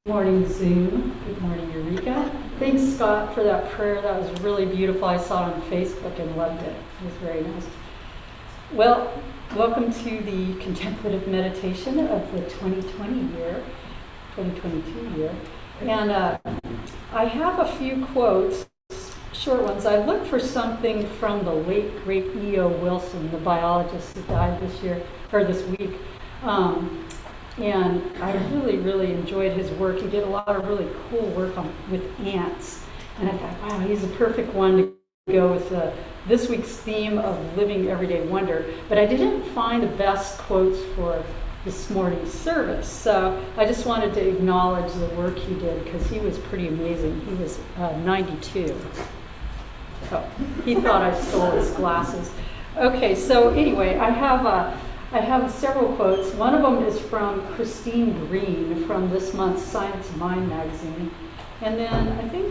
Good morning, Zoom. Good morning, Eureka. Thanks, Scott, for that prayer. That was really beautiful. I saw it on Facebook and loved it. It was very nice. Well, welcome to the contemplative meditation of the 2022 year. And I have a few quotes, short ones. I looked for something from the late, great E.O. Wilson, the biologist that died this week. And I really enjoyed his work. He did a lot of really cool work with ants. And I thought, wow, he's a perfect one to go with this week's theme of living everyday wonder. But I didn't find the best quotes for this morning's service. So I just wanted to acknowledge the work he did because he was pretty amazing. He was 92. Oh, he thought I stole his glasses. Okay, so anyway, I have several quotes. One of them is from Christine Green from this month's Science Mind magazine. And then I think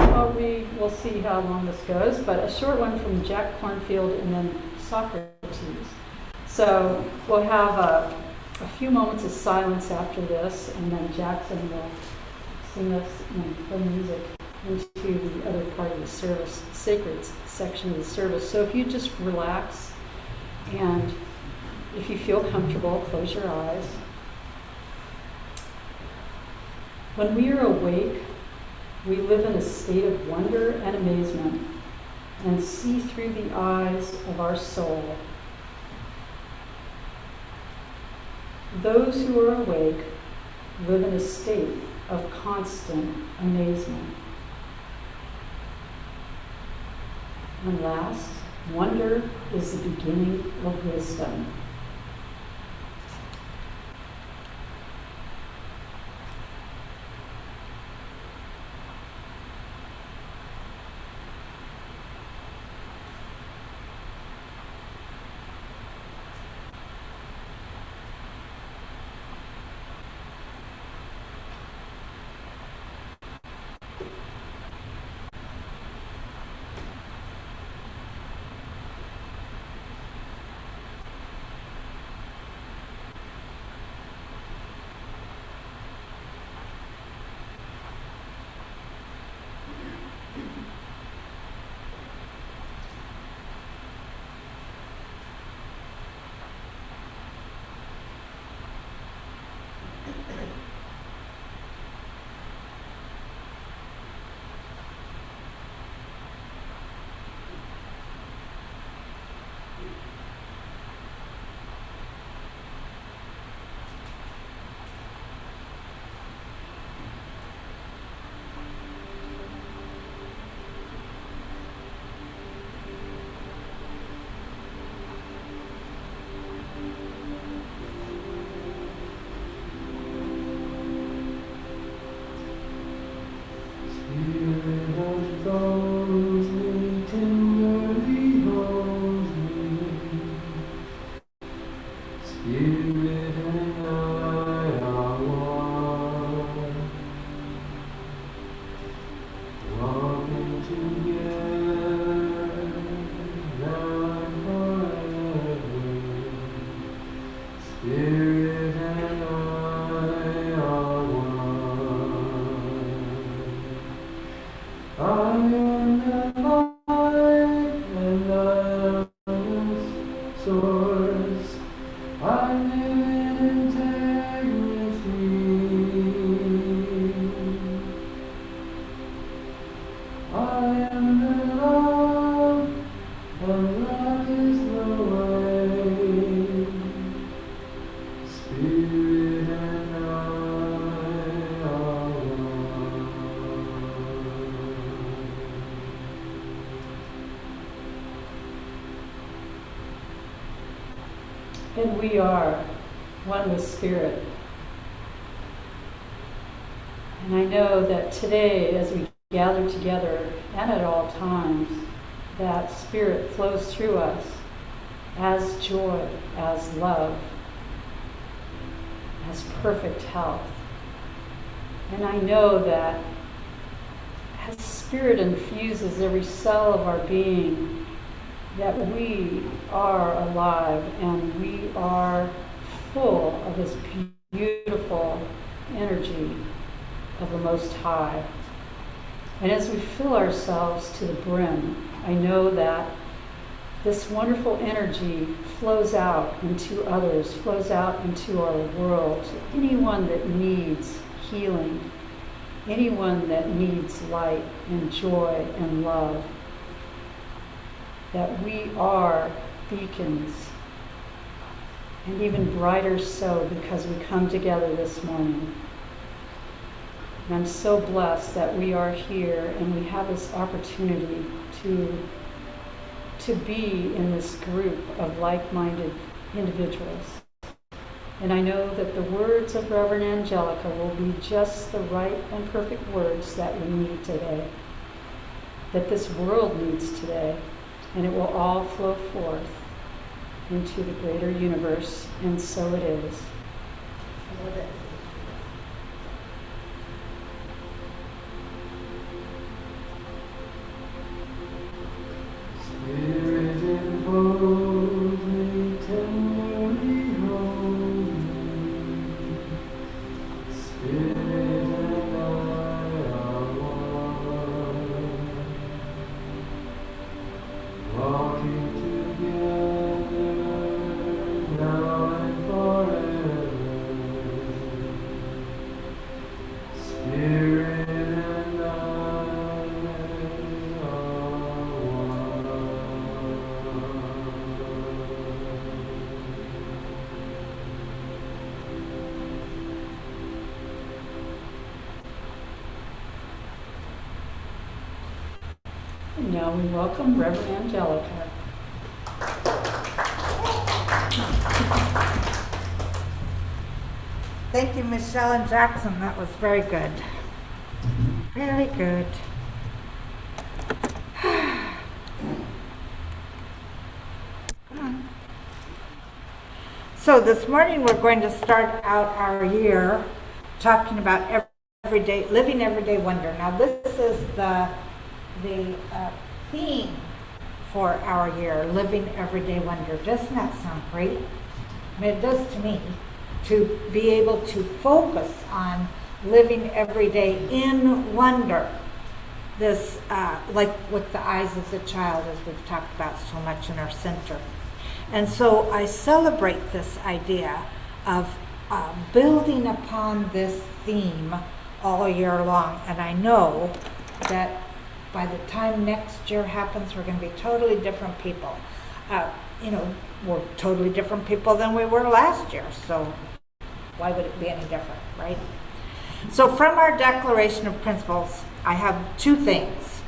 we'll see how long this goes, but a short one from Jack Kornfield and then Socrates. So we'll have a few moments of silence after this, and then Jackson will sing us and play music into the other part of the service, sacred section of the service. So if you just relax and if you feel comfortable, close your eyes. When we are awake, we live in a state of wonder and amazement and see through the eyes of our soul. Those who are awake live in a state of constant amazement. And last, wonder is the beginning of wisdom. And we are one with Spirit. And I know that today, as we gather together, and at all times, that Spirit flows through us as joy, as love, as perfect health. And I know that as Spirit infuses every cell of our being, that we are alive and we are full of this beautiful energy of the Most High. And as we fill ourselves to the brim, I know that this wonderful energy flows out into others, flows out into our world. Anyone that needs healing, anyone that needs light and joy and love, that we are beacons, and even brighter so because we come together this morning. And I'm so blessed that we are here and we have this opportunity to be in this group of like-minded individuals. And I know that the words of Reverend Angelica will be just the right and perfect words that we need today, that this world needs today, and it will all flow forth into the greater universe, and so it is. Spirit involved me, tenderly hold me. Spirit and I are one, walking together now and forever. Spirit and I are one. And now we welcome Reverend Angelica. Thank you, Michelle and Jackson. That was very good. Very good. Come on. So this morning we're going to start out our year talking about living everyday wonder. Now this is the theme for our year, living everyday wonder. Doesn't that sound great? I mean, it does to me. To be able to focus on living every day in wonder. This, like with the eyes of the child, as we've talked about so much in our center. And so I celebrate this idea of building upon this theme all year long. And I know that by the time next year happens, we're going to be totally different people. We're totally different people than we were last year. So why would it be any different, right? So from our Declaration of Principles, I have two things.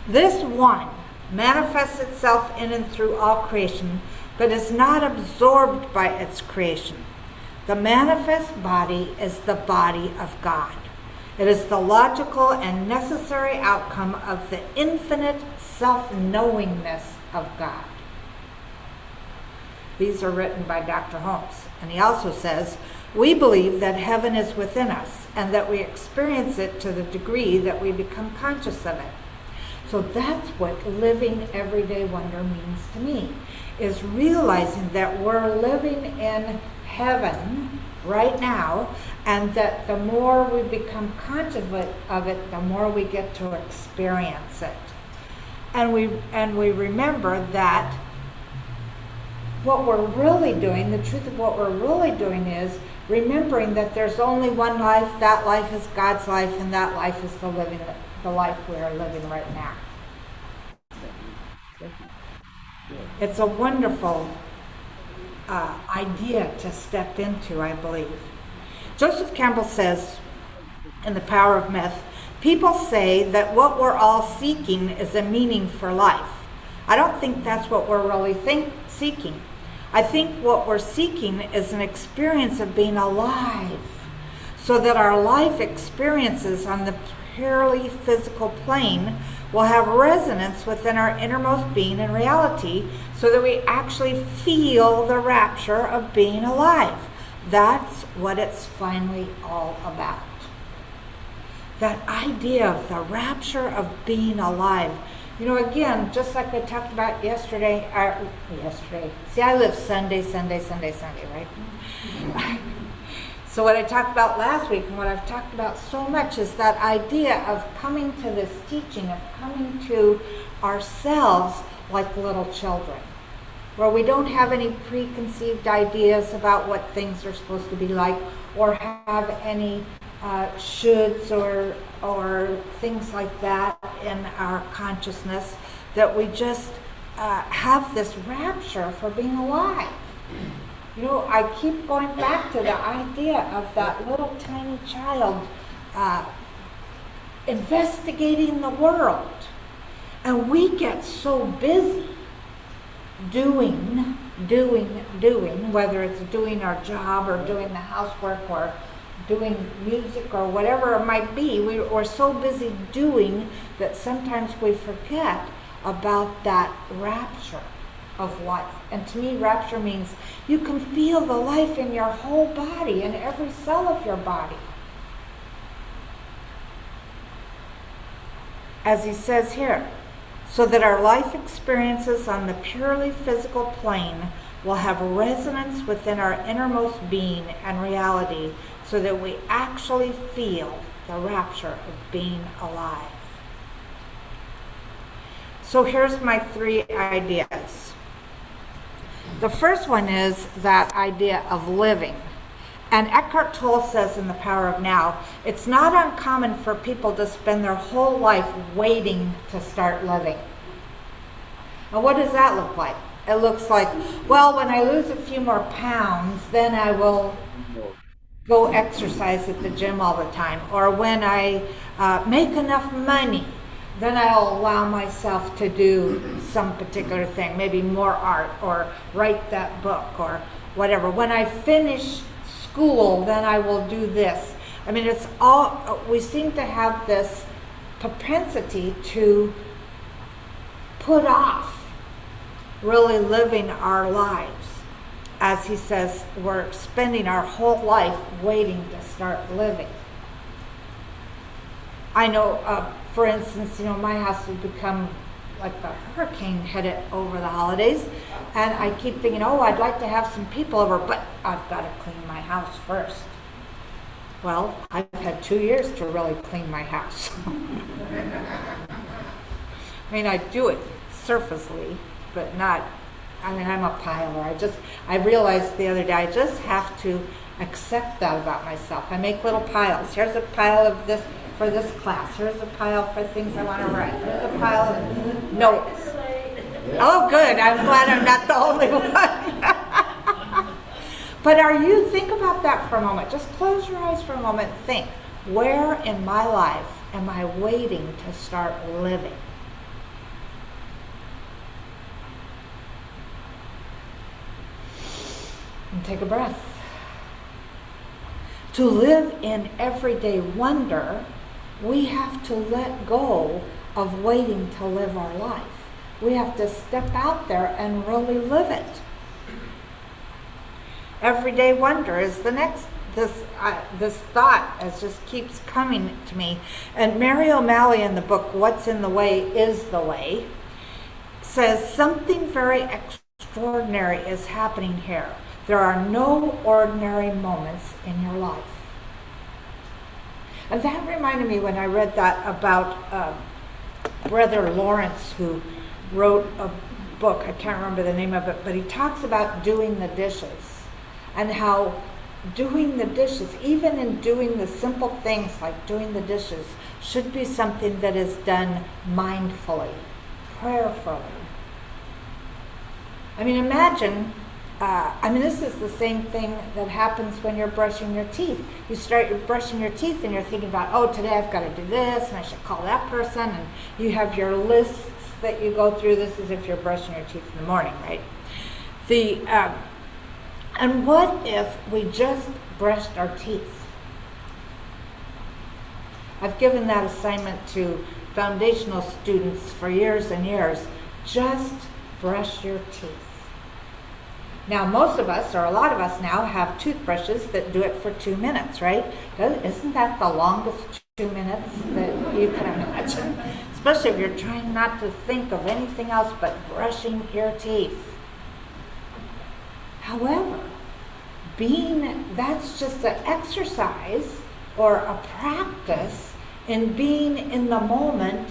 This one manifests itself in and through all creation, but is not absorbed by its creation. The manifest body is the body of God. It is the logical and necessary outcome of the infinite self-knowingness of God. These are written by Dr. Holmes. And he also says, we believe that heaven is within us and that we experience it to the degree that we become conscious of it. So that's what living everyday wonder means to me, is realizing that we're living in heaven right now, and that the more we become conscious of it, the more we get to experience it. And we remember that what we're really doing, the truth of what we're really doing is remembering that there's only one life, that life is God's life, and that life is the life we are living right now. It's a wonderful idea to step into, I believe. Joseph Campbell says in The Power of Myth, people say that what we're all seeking is a meaning for life. I don't think that's what we're really seeking. I think what we're seeking is an experience of being alive, so that our life experiences on the purely physical plane will have resonance within our innermost being and reality, so that we actually feel the rapture of being alive. That's what it's finally all about. That idea of the rapture of being alive. You know, again, just like I talked about yesterday. See, I live Sunday, right? So what I talked about last week and what I've talked about so much is that idea of coming to this teaching, of coming to ourselves like little children, where we don't have any preconceived ideas about what things are supposed to be like, or have any shoulds or things like that in our consciousness, that we just have this rapture for being alive. You know, I keep going back to the idea of that little tiny child investigating the world. And we get so busy doing, whether it's doing our job or doing the housework or doing music or whatever it might be. We're so busy doing that sometimes we forget about that rapture of life. And to me, rapture means you can feel the life in your whole body, in every cell of your body. As he says here, so that our life experiences on the purely physical plane will have resonance within our innermost being and reality, so that we actually feel the rapture of being alive. So here's my 3 ideas. The first one is that idea of living. And Eckhart Tolle says in The Power of Now, it's not uncommon for people to spend their whole life waiting to start living. Now what does that look like? It looks like, well, when I lose a few more pounds, then I will go exercise at the gym all the time. Or when I make enough money, then I'll allow myself to do some particular thing, maybe more art or write that book or whatever. When I finish school, then I will do this. I mean, it's all, we seem to have this propensity to put off really living our lives. As he says, we're spending our whole life waiting to start living. I know, for instance, you know, my house has become like a hurricane headed over the holidays, and I keep thinking, oh, I'd like to have some people over, but I've got to clean my house first. Well, I've had 2 years to really clean my house. I mean, I do it surfacely, but not, I mean, I'm a piler. I realized the other day, I just have to accept that about myself. I make little piles. Here's a pile of this for this class. Here's a pile for things I want to write. Here's a pile of notes. Oh, good. I'm glad I'm not the only one. But think about that for a moment. Just close your eyes for a moment and think, where in my life am I waiting to start living? And take a breath. To live in everyday wonder, we have to let go of waiting to live our life. We have to step out there and really live it. Everyday wonder is the next, this thought as just keeps coming to me. And Mary O'Malley in the book, What's in the Way is the Way, says something very extraordinary is happening here. There are no ordinary moments in your life. And that reminded me when I read that about Brother Lawrence, who wrote a book, I can't remember the name of it, but he talks about doing the dishes and how doing the dishes, even in doing the simple things like doing the dishes, should be something that is done mindfully, prayerfully. I mean, imagine, this is the same thing that happens when you're brushing your teeth. You start brushing your teeth and you're thinking about, oh, today I've got to do this and I should call that person. And you have your lists that you go through. This is if you're brushing your teeth in the morning, right? And what if we just brushed our teeth? I've given that assignment to foundational students for years and years. Just brush your teeth. Now, most of us, or a lot of us now, have toothbrushes that do it for 2 minutes, right? Isn't that the longest 2 minutes that you can imagine? Especially if you're trying not to think of anything else but brushing your teeth. However, that's just an exercise or a practice in being in the moment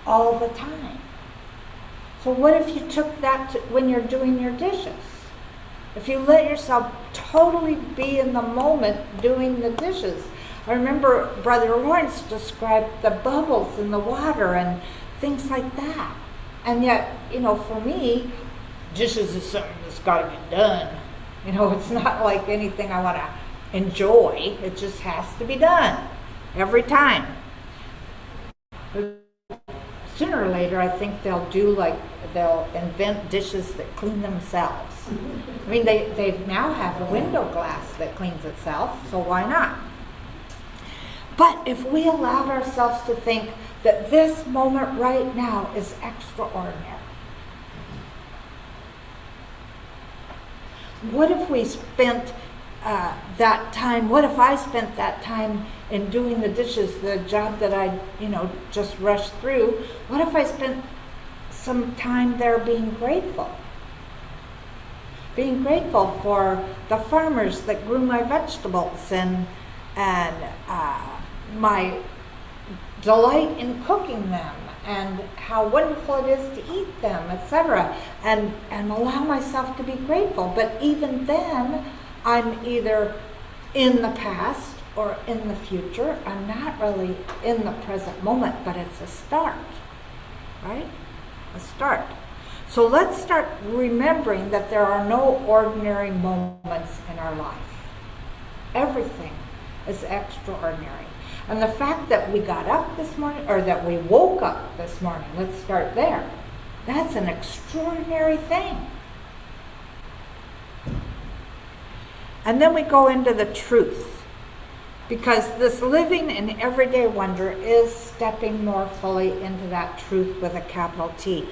all the time. So what if you took that to when you're doing your dishes? If you let yourself totally be in the moment doing the dishes. I remember Brother Lawrence described the bubbles in the water and things like that. And yet, for me, dishes is something that's got to get done. It's not like anything I want to enjoy. It just has to be done every time. Sooner or later, I think they'll invent dishes that clean themselves. I mean, they now have a window glass that cleans itself, so why not? But if we allowed ourselves to think that this moment right now is extraordinary, what if we spent that time, what if I spent that time in doing the dishes, the job that I, just rushed through, what if I spent some time there being grateful? Being grateful for the farmers that grew my vegetables and my delight in cooking them and how wonderful it is to eat them, etc. And allow myself to be grateful. But even then, I'm either in the past or in the future. I'm not really in the present moment, but it's a start, right? A start. So let's start remembering that there are no ordinary moments in our life. Everything is extraordinary. And the fact that we got up this morning, or that we woke up this morning, let's start there. That's an extraordinary thing. And then we go into the truth, because this living in everyday wonder is stepping more fully into that truth with a capital T.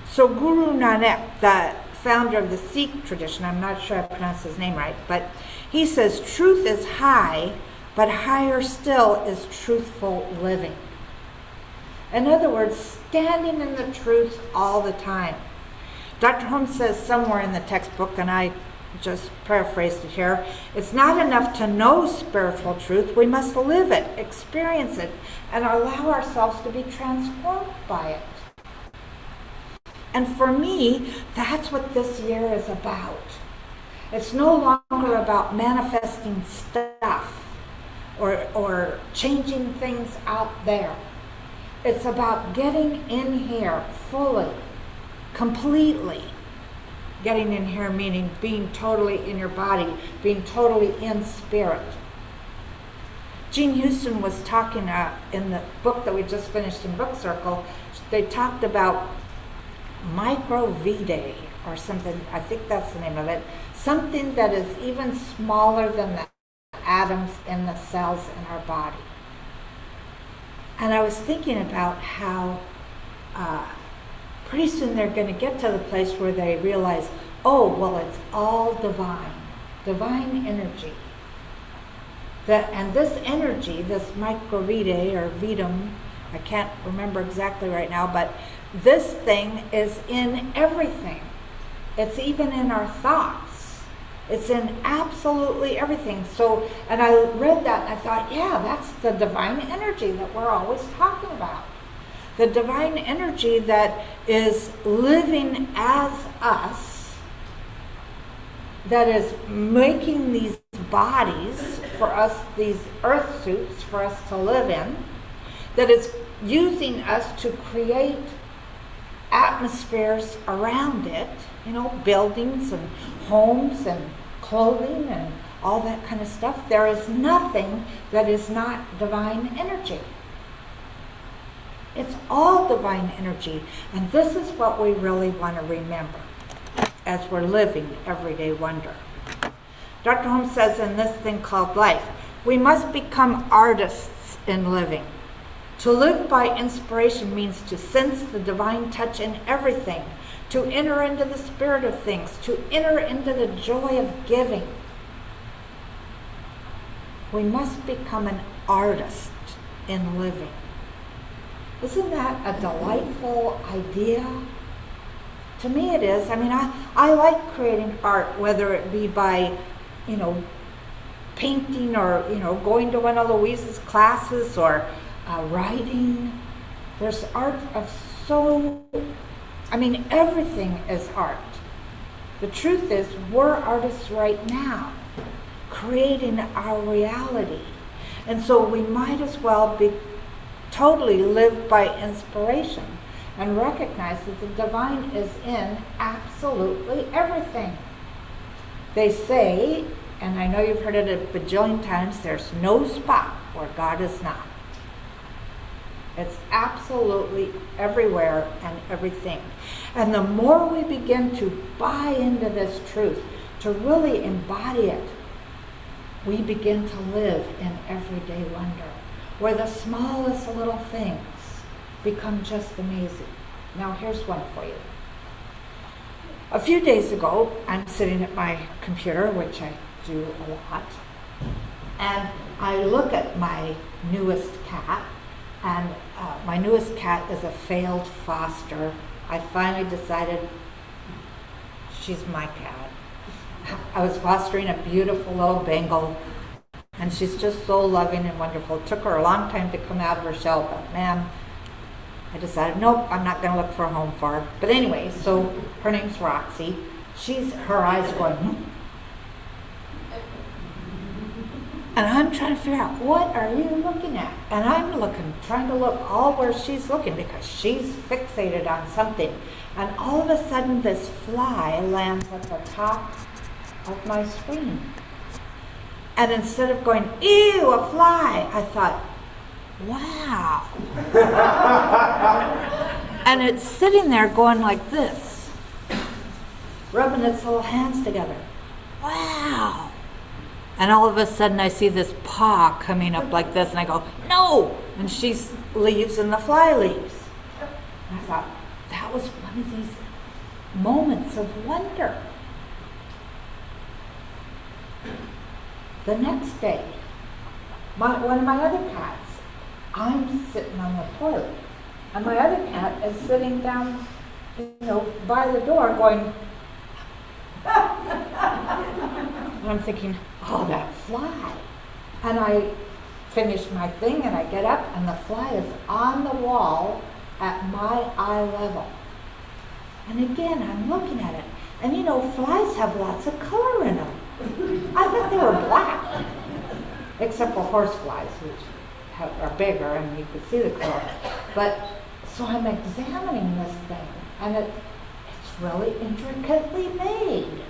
So Guru Nanak, the founder of the Sikh tradition, I'm not sure I pronounced his name right, but he says truth is high, but higher still is truthful living. In other words, standing in the truth all the time. Dr. Holmes says somewhere in the textbook, and I just paraphrased it here, it's not enough to know spiritual truth, we must live it, experience it, and allow ourselves to be transformed by it. And for me, that's what this year is about. It's no longer about manifesting stuff or changing things out there. It's about getting in here fully, completely. Getting in here meaning being totally in your body, being totally in spirit. Jean Houston was talking in the book that we just finished in Book Circle, they talked about microvitae or something, I think that's the name of it, something that is even smaller than the atoms in the cells in our body. And I was thinking about how pretty soon they're going to get to the place where they realize, oh, well, it's all divine energy. And this energy, this microvitae or vitum, I can't remember exactly right now, but this thing is in everything. It's even in our thoughts. It's in absolutely everything. So, and I read that and I thought, yeah, that's the divine energy that we're always talking about. The divine energy that is living as us, that is making these bodies for us, these earth suits for us to live in, that is using us to create atmospheres around it, buildings and homes and clothing and all that kind of stuff. There is nothing that is not divine energy. It's all divine energy, and this is what we really want to remember as we're living everyday wonder. Dr. Holmes says in this thing called life, we must become artists in living. To live by inspiration means to sense the divine touch in everything, to enter into the spirit of things, to enter into the joy of giving. We must become an artist in living. Isn't that a delightful idea? To me it is. I mean, I like creating art, whether it be by, painting or, going to one of Louise's classes or writing. There's art of everything is art. The truth is, we're artists right now, creating our reality. And so we might as well be totally live by inspiration and recognize that the divine is in absolutely everything. They say, and I know you've heard it a bajillion times, there's no spot where God is not. It's absolutely everywhere and everything. And the more we begin to buy into this truth, to really embody it, we begin to live in everyday wonder, where the smallest little things become just amazing. Now here's one for you. A few days ago, I'm sitting at my computer, which I do a lot, and I look at my newest cat, and my newest cat is a failed foster. I finally decided she's my cat. I was fostering a beautiful little Bengal, and she's just so loving and wonderful. It took her a long time to come out of her shell, but man, I decided, nope, I'm not going to look for a home for her. But anyway, so her name's Roxy. Her eyes are going, hmm. And I'm trying to figure out, what are you looking at? And I'm trying to look all where she's looking, because she's fixated on something. And all of a sudden, this fly lands at the top of my screen. And instead of going, ew, a fly, I thought, wow. And it's sitting there going like this, rubbing its little hands together. Wow. And all of a sudden I see this paw coming up like this, and I go, no! And she leaves and the fly leaves. And I thought, that was one of these moments of wonder. The next day, one of my other cats, I'm sitting on the toilet, and my other cat is sitting down, by the door going, and I'm thinking, oh, that fly. And I finish my thing, and I get up, and the fly is on the wall at my eye level. And again, I'm looking at it. And flies have lots of color in them. I thought they were black, except for horse flies, which are bigger, and you could see the color. But so I'm examining this thing, and it's really intricately made.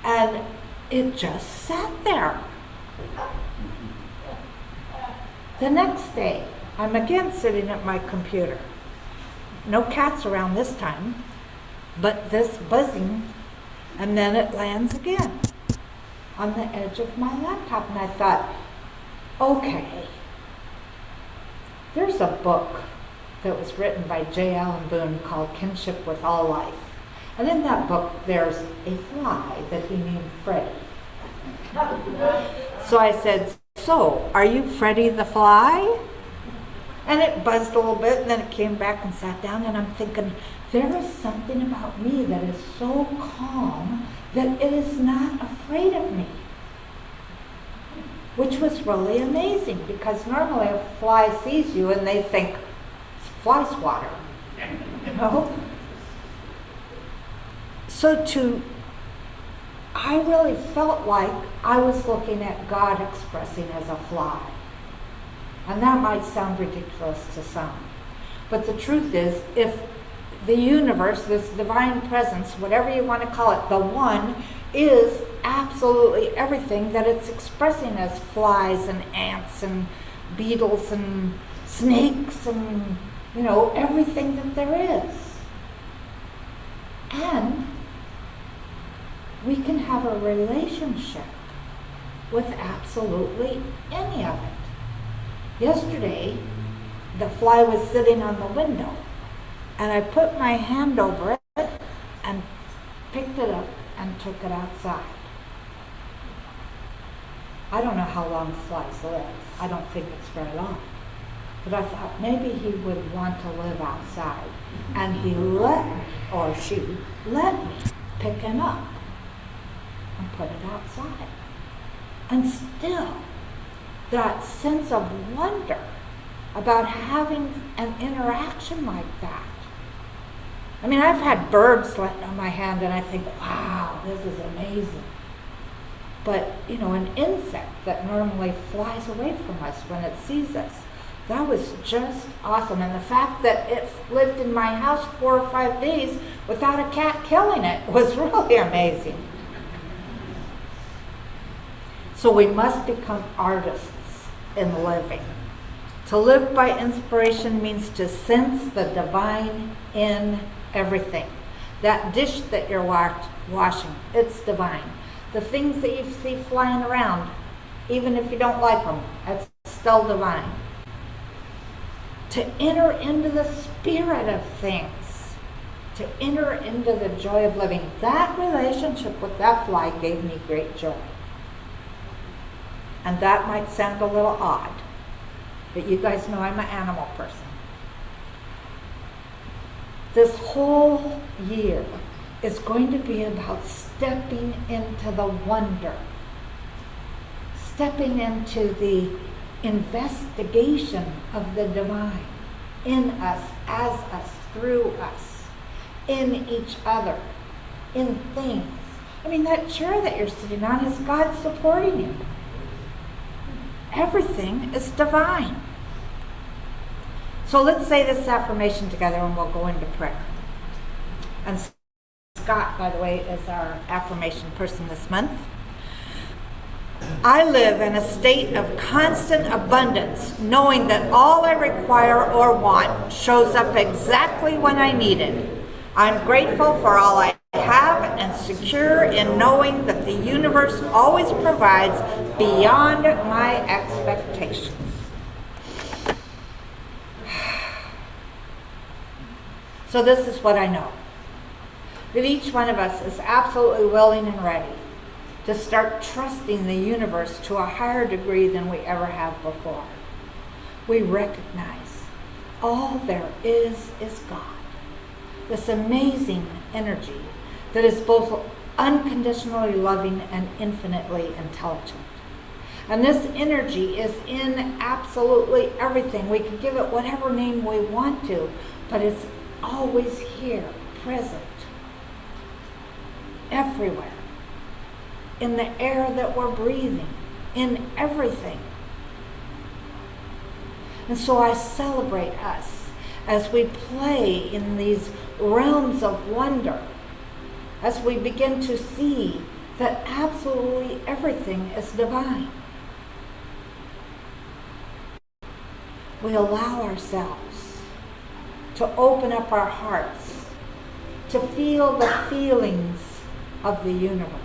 And it just sat there. The next day, I'm again sitting at my computer. No cats around this time, but this buzzing, and then it lands again on the edge of my laptop. And I thought, okay, there's a book that was written by J. Allen Boone called Kinship with All Life. And in that book, there's a fly that he named Freddie. So I said, so, are you Freddie the fly? And it buzzed a little bit, and then it came back and sat down, and I'm thinking, there is something about me that is so calm that it is not afraid of me. Which was really amazing, because normally a fly sees you and they think, fly swatter, So I really felt like I was looking at God expressing as a fly. And that might sound ridiculous to some. But the truth is, if the universe, this divine presence, whatever you want to call it, the one, is absolutely everything that it's expressing as flies and ants and beetles and snakes and, everything that there is. And we can have a relationship with absolutely any of it. Yesterday, the fly was sitting on the window, and I put my hand over it and picked it up and took it outside. I don't know how long flies live. I don't think it's very long. But I thought maybe he would want to live outside. And he let me, or she let me, pick him up and put it outside. And still, that sense of wonder about having an interaction like that. I mean, I've had birds land on my hand and I think, wow, this is amazing. But, you know, an insect that normally flies away from us when it sees us, that was just awesome. And the fact that it lived in my house 4 or 5 days without a cat killing it was really amazing. So we must become artists in living. To live by inspiration means to sense the divine in everything. That dish that you're washing, it's divine. The things that you see flying around, even if you don't like them, it's still divine. To enter into the spirit of things, to enter into the joy of living. That relationship with that fly gave me great joy. And that might sound a little odd, but you guys know I'm an animal person. This whole year is going to be about stepping into the wonder, stepping into the investigation of the divine in us, as us, through us, in each other, in things. I mean, that chair that you're sitting on is God supporting you. Everything is divine. So let's say this affirmation together and we'll go into prayer. And Scott, by the way, is our affirmation person this month. I live in a state of constant abundance, knowing that all I require or want shows up exactly when I need it. I'm grateful for all I have and secure in knowing that the universe always provides beyond my expectations. So this is what I know. That each one of us is absolutely willing and ready to start trusting the universe to a higher degree than we ever have before. We recognize all there is God. This amazing energy that is both unconditionally loving and infinitely intelligent. And this energy is in absolutely everything. We can give it whatever name we want to, but it's always here, present, everywhere, in the air that we're breathing, in everything. And so I celebrate us as we play in these realms of wonder, as we begin to see that absolutely everything is divine. We allow ourselves to open up our hearts, to feel the feelings of the universe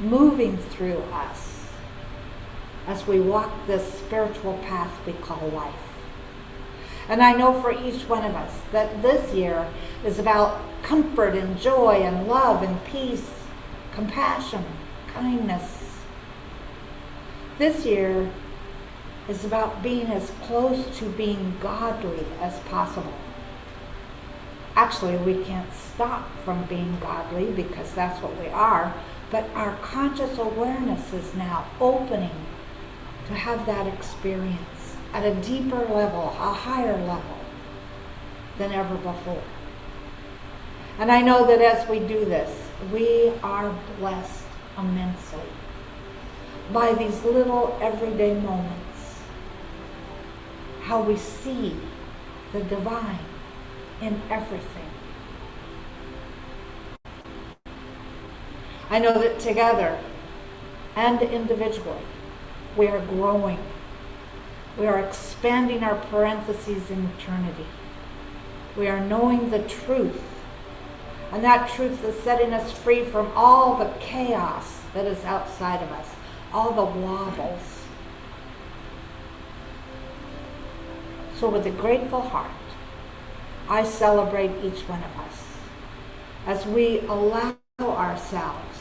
moving through us as we walk this spiritual path we call life. And I know for each one of us that this year is about comfort and joy and love and peace, compassion, kindness. This year is about being as close to being godly as possible. Actually, we can't stop from being godly because that's what we are, but our conscious awareness is now opening to have that experience at a deeper level, a higher level than ever before. And I know that as we do this, we are blessed immensely by these little everyday moments, how we see the divine in everything. I know that together and individually, we are growing. We are expanding our parentheses in eternity. We are knowing the truth. And that truth is setting us free from all the chaos that is outside of us, all the wobbles. So with a grateful heart, I celebrate each one of us as we allow ourselves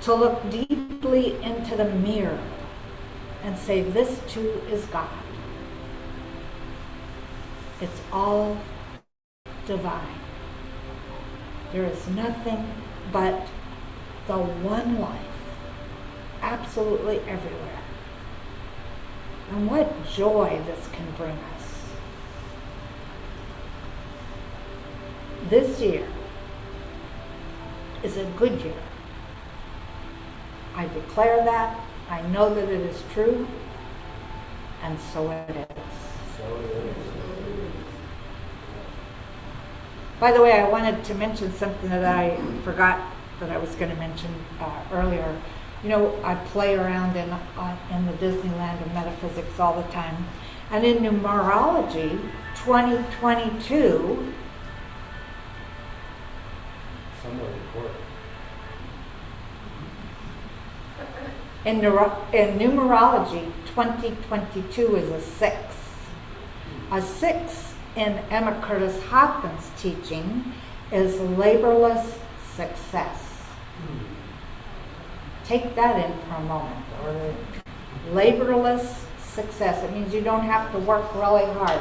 to look deeply into the mirror and say, this too is God. It's all divine. There is nothing but the one life, absolutely everywhere. And what joy this can bring us. This year is a good year. I declare that. I know that it is true. And so it is. By the way, I wanted to mention something that I forgot that I was going to mention earlier. You know, I play around in the Disneyland of metaphysics all the time. And in numerology, 2022, Somewhere recorded. in numerology, 2022 is a 6. A 6 in Emma Curtis Hopkins' teaching is laborless success. Take that in for a moment. Laborless success. It means you don't have to work really hard.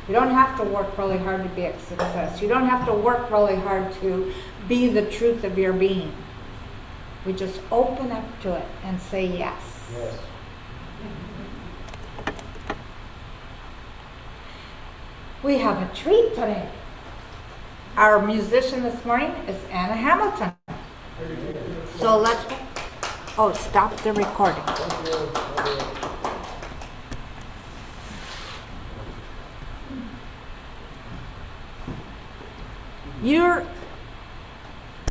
You don't have to work really hard to be a success. You don't have to work really hard to be the truth of your being. We just open up to it and say yes. Yes. We have a treat today. Our musician this morning is Anna Hamilton. So let's, oh, stop the recording.